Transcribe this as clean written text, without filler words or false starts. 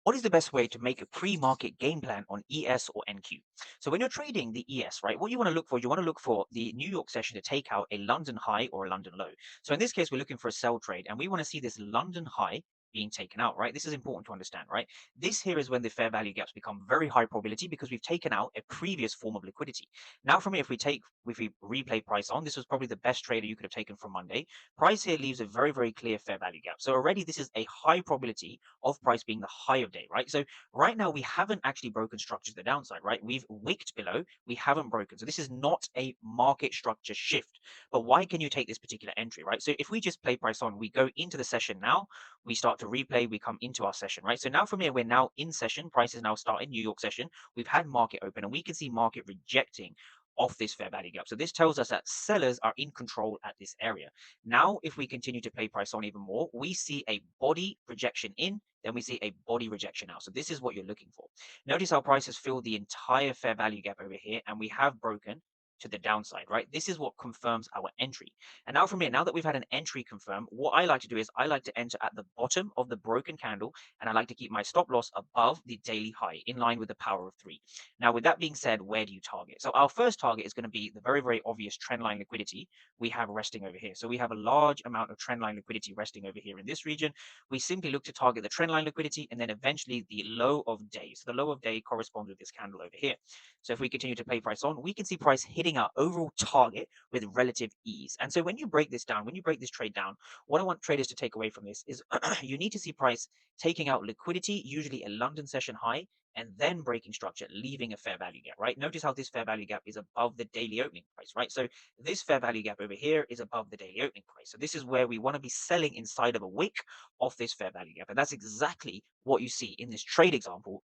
What is the best way to make a pre-market game plan on ES or NQ? So when you're trading the ES, right, what you want to look for, you want to look for the New York session to take out a London high or a London low. So in this case, we're looking for a sell trade, and we want to see this London high being taken out, right? This is important to understand, right? This here is when the fair value gaps become very high probability because we've taken out a previous form of liquidity. Now, from here, if we replay price on, this was probably the best trader you could have taken from Monday. Price here leaves a very, very clear fair value gap. So already this is a high probability of price being the high of day, right? So right now we haven't actually broken structure to the downside, right? We've wicked below, we haven't broken. So this is not a market structure shift. But why can you take this particular entry, right? So if we just play price on, we go into the session now, we start to replay, we come into our session, right? So now from here, we're now in session. Price is now starting New York session. We've had market open and we can see market rejecting off this fair value gap. So this tells us that sellers are in control at this area. Now, if we continue to play price on even more, we see a body rejection in, then we see a body rejection out. So this is what you're looking for. Notice how price has filled the entire fair value gap over here, and we have broken to the downside, right? This is what confirms our entry. And now from here, now that we've had an entry confirm, what I like to do is I like to enter at the bottom of the broken candle, and I like to keep my stop loss above the daily high in line with the power of three. Now, with that being said, where do you target? So our first target is going to be the very, very obvious trendline liquidity we have resting over here. So we have a large amount of trendline liquidity resting over here in this region. We simply look to target the trendline liquidity and then eventually the low of day. So the low of day corresponds with this candle over here. So if we continue to play price on, we can see price hitting our overall target with relative ease. And so when you break this down, when you break this trade down, what I want traders to take away from this is you need to see price taking out liquidity, usually a London session high, and then breaking structure, leaving a fair value gap, right? Notice how this fair value gap is above the daily opening price, right? So this fair value gap over here is above the daily opening price. So this is where we want to be selling inside of a wick of this fair value gap. And that's exactly what you see in this trade example